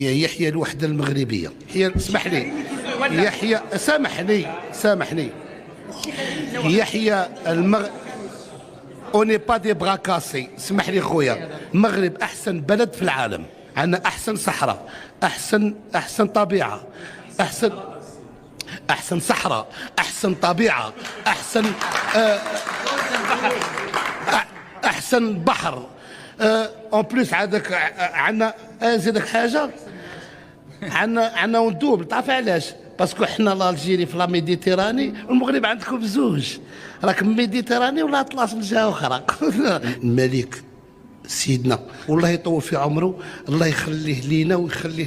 يحيى الوحدة المغربية. اسمح لي يحيى، سامحني يحيى اوني با دي برا كاسي. اسمح لي خويا، المغرب احسن بلد في العالم، عندنا احسن صحراء، احسن طبيعة، احسن صحراء، احسن طبيعة، احسن بحر. اون بليس عندك عندنا زيدك حاجة، عندنا وندوب. تعرف علاش؟ باسكو حنا الجيري في لا ميديتيراني والمغرب عندكم بزوج، راكم ميديتيراني ولا طلاس من جهه اخرى. الملك سيدنا والله يطول في عمره، الله يخليه لينا ويخليه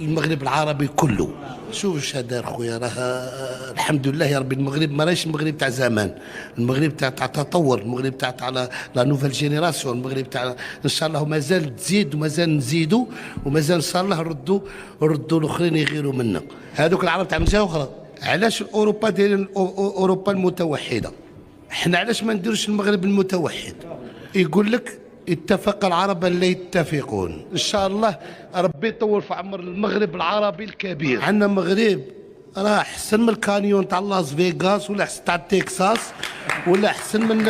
المغرب العربي كله. شوف اش دار خويا، راه الحمد لله يا ربي. المغرب ما راهش المغرب تاع زمان، المغرب تاع تطور، المغرب تاع لا نوفيل جينيراسيون، المغرب تاع ان شاء الله مازال تزيد ومازال نزيدوا ومازال ان شاء الله ردوا الاخرين يغيروا منا. هذوك العرب تاع من جهه اخرى. علاش اوروبا دايرين اوروبا المتوحده؟ احنا علاش ما نديروش المغرب المتوحد؟ يقول لك اتفق العرب لا يتفقون. ان شاء الله ربي يطول في عمر المغرب العربي الكبير. عندنا مغرب راه احسن من الكانيون تاع لاس فيغاس، ولا احسن تاع تكساس، ولا احسن من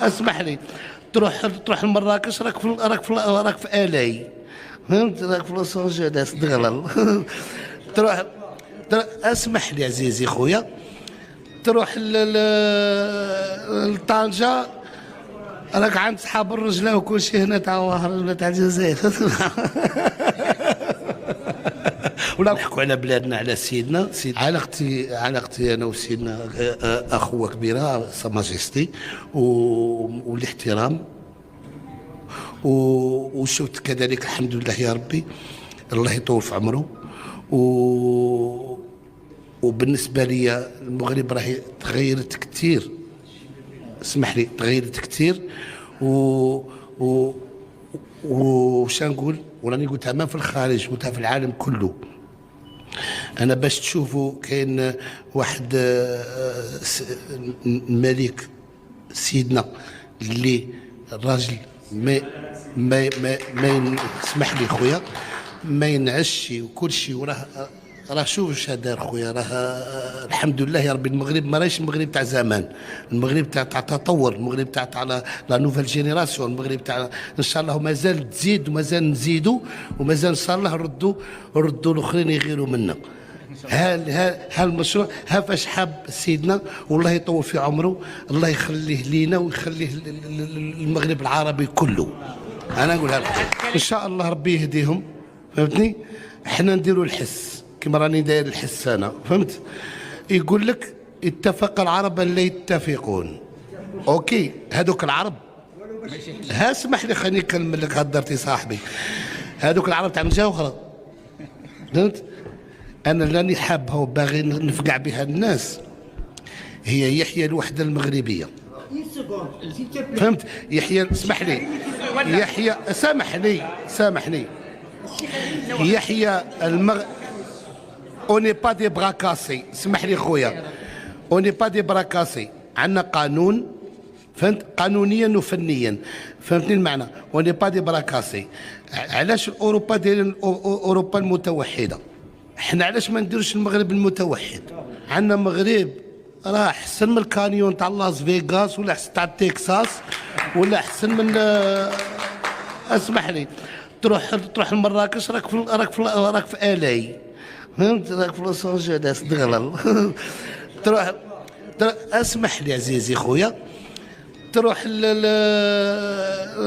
اسمح لي تروح لمراكش راك في الاي، فهمت؟ راك في لوس انجلوس دغلل. تروح اسمح لي عزيزي خويا، تروح لطنجة راك عند صحاب الرجله وكل شيء هنا تاع الرجله تاع الجزائر. ولا نحكوا على بلادنا، على سيدنا. علاقتي انا وسيدنا اخوه كبيره، سا ماجيستي، والاحترام، وشفت كذلك الحمد لله يا ربي، الله يطول في عمره. وبالنسبه لي المغرب راهي تغيرت كثير، اسمح لي تغيرت كثير. وش نقول، وراني قلتها ما في الخارج، قلتها في العالم كله. انا باش تشوفوا كاين واحد ملك سيدنا اللي الراجل ما اسمح لي خويا، ما ينعش وكل شيء. راه شوف اش دار خويا، راه الحمد لله يا ربي. المغرب ما راهش المغرب تاع زمان، المغرب تاع تطور، المغرب تاع لا نوفيل جينيراسيون، المغرب تاع ان شاء الله مازال تزيد ومازال نزيدوا ومازال ان شاء الله ردوا الاخرين يغيروا منا. ها المشروع، ها فاش حاب سيدنا والله يطول في عمره، الله يخليه لينا ويخليه المغرب العربي كله. انا نقولها لك ان شاء الله ربي يهديهم، فهمتني؟ احنا نديروا الحس كما راني داير الحس انا، فهمت؟ يقول لك اتفق العرب لا يتفقون. اوكي، هذوك العرب، ها اسمح لي خليني نكمل لك، هدرتي صاحبي. هذوك العرب تاع من جهه اخرى، فهمت؟ انا راني حابها وباغي نفقع بها الناس، هي يحيى الوحده المغربيه، فهمت؟ يحيى، اسمح لي يحيى، سامحني يحيى اوني با دي برا كاسي. اسمح لي خويا، اوني با دي برا كاسي. عندنا قانون، فهمت؟ قانونيا وفنيا، فهمتني المعنى؟ اوني با دي برا كاسي. علاش اوروبا دايرين اوروبا المتوحده؟ احنا علاش ما نديروش المغرب المتوحد؟ عندنا مغرب راه احسن من الكانيون تاع لاس فيغاس، ولا احسن تاع تكساس، ولا احسن من اسمح لي تروح لمراكش راك في الاي، فهمت؟ راك في لوس انجلوس دغلل. تروح اسمح لي عزيزي خويا، تروح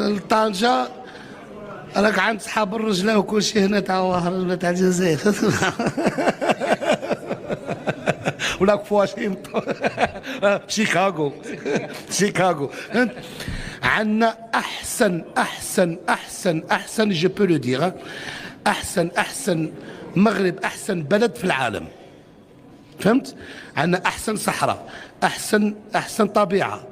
لطنجة راك عند صحاب الرجله وكل شيء هنا تاع الرجله تاع الجزائر. ولا في واشنطن، شيكاغو. عندنا احسن جو بو لو دير، احسن مغرب، احسن بلد في العالم، فهمت؟ عندنا احسن صحراء، احسن طبيعه،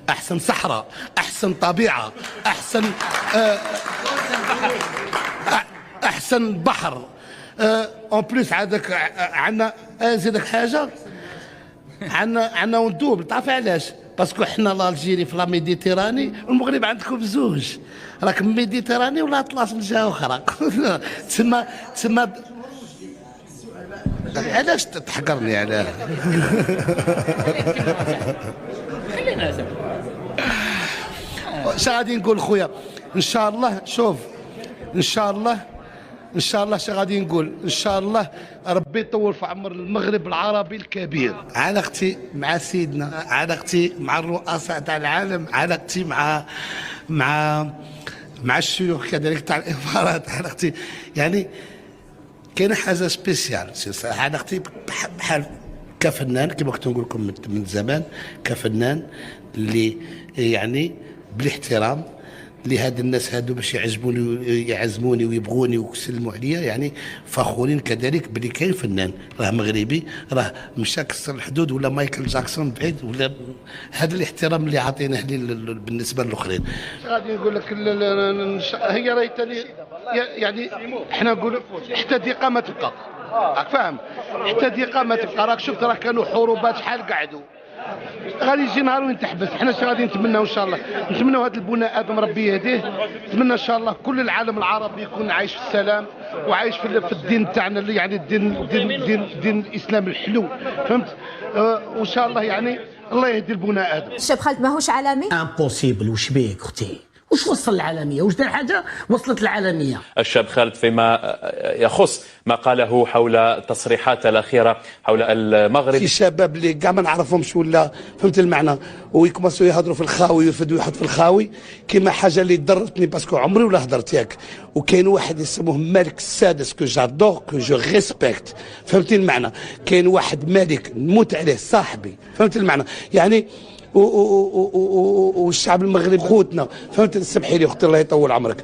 احسن صحراء، احسن طبيعه، احسن بحر. اون بليس عندك عندنا زيدك حاجه، عندنا وندوب. تعرف علاش؟ باسكو حنا الجيري في لا ميديتيراني والمغرب عندكم بزوج، راكم ميديتيراني ولا اطلس من جهه اخرى. تسمى علاش تحقرني علاه؟ خلينا نسمع. اش غادي نقول خويا؟ ان شاء الله شوف، ان شاء الله اش غادي نقول؟ ان شاء الله ربي يطول في عمر المغرب العربي الكبير. علاقتي مع سيدنا، علاقتي مع الرؤساء تاع العالم، علاقتي مع الشيوخ كذلك تاع الامارات، علاقتي يعني كاينه حاجه سبيسيال. علاقتي بحال كفنان كما كنت نقول لكم من زمان، كفنان اللي يعني بالاحترام لهاد الناس هادو باش يعزموني ويبغوني ويسلموا عليا، يعني فخورين كذلك بلي كاين فنان راه مغربي راه مشى كسر الحدود ولا مايكل جاكسون بعيد، ولا هذا الاحترام اللي عاطيناه بالنسبه للاخرين. غادي نقول لك هي راهي يعني احنا نقولوا حتى الدقه ما تبقى، راك فاهم؟ حتى الدقه ما تبقى. راك شفت راه كانوا حروبات شحال قعدوا، غادي يجي نهار وين تحبس. حنا اش غادي نتمناو؟ ان شاء الله نتمناو هذا البناء ادم ربي يهديه، نتمنى ان شاء الله كل العالم العربي يكون عايش في السلام وعايش في الدين تاعنا اللي يعني الدين الاسلام الحلو، فهمت؟ وان شاء الله يعني الله يهدي البناء ادم. الشاب خالد ماهوش عالمي؟ امبوسيبل. وش بيك اختي؟ وش وصل العالمية؟ وش دار حاجة وصلت العالمية؟ الشاب خالد فيما يخص ما قاله حول التصريحات الأخيرة حول المغرب، في شباب اللي كاع ما نعرفهمش ولا فهمت المعنى ويكمسوا يهضروا في الخاوي ويفدوا يحط في الخاوي كيما حاجه اللي ضرتني باسكو عمري ولا هضرت ياك. وكاين واحد يسموه مالك السادس كو جادور كو جو ريسبكت، فهمتي المعنى؟ كاين واحد مالك نموت عليه صاحبي، فهمت المعنى؟ يعني والشعب المغربي خوتنا، فهمت؟ سمحي لي اختي الله يطول عمرك.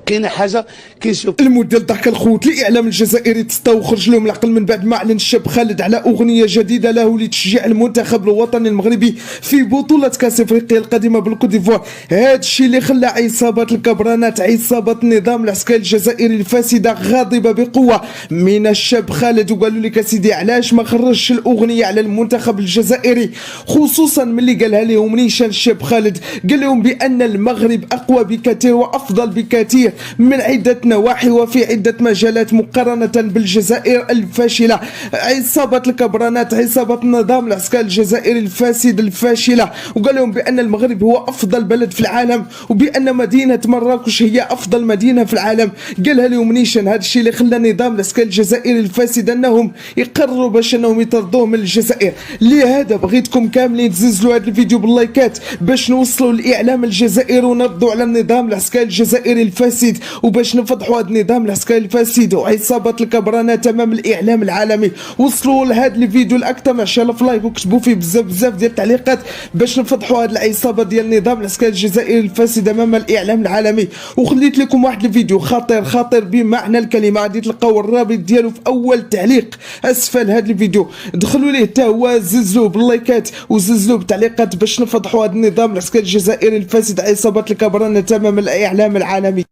كاينه حاجه كنشوف المده ضحك الخوت الاعلام الجزائري تستوخرج لهم العقل من بعد ما اعلن الشاب خالد على اغنيه جديده له لتشجيع المنتخب الوطني المغربي في بطوله كاس افريقيا القادمه بالكوت ديفوار. هذا الشيء اللي خلى عصابه الكبرانات، عصابه النظام العسكري الجزائري الفاسده، غاضبه بقوه من الشاب خالد، وقالوا لك اسيدي علاش ما خرجش الاغنيه على المنتخب الجزائري، خصوصا ملي قالها لهم نيشان الشاب خالد، قال لهم بان المغرب اقوى بكثير وافضل بكثير من عدة نواحي وفي عدة مجالات مقارنة بالجزائر الفاشلة. عصابة الكبرانات، عصابة النظام العسكري الجزائري الفاسد الفاشلة، وقال لهم بأن المغرب هو أفضل بلد في العالم وبأن مدينة مراكش هي أفضل مدينة في العالم. قالها لهم نيشان. هذا الشيء اللي خلى النظام العسكري الجزائري الفاسد أنهم يقرروا باش أنهم يطردوه من الجزائر. لهذا بغيتكم كاملين تزلزلوا هذا الفيديو باللايكات باش نوصلوا الإعلام الجزائري ونرضوا على النظام العسكري الجزائري الفاسد، وباش نفضحوا هذا النظام العسكري الفاسد وعصابه الكبرانات امام الاعلام العالمي. وصلوا لهذا الفيديو لاكثر من 10,000 لايك وكتبوا فيه بزاف ديال التعليقات باش نفضحوا هذه العصابه ديال النظام العسكري الجزائري الفاسد امام الاعلام العالمي. وخليت لكم واحد الفيديو خطير بمعنى الكلمه، غادي تلقاو الرابط ديالو في اول تعليق اسفل هذا الفيديو، دخلوا ليه حتى هو، زلزلوه باللايكات وزلزلوه بالتعليقات باش نفضحوا هذا النظام العسكري الجزائري الفاسد عصابه الكبرانات امام الاعلام العالمي.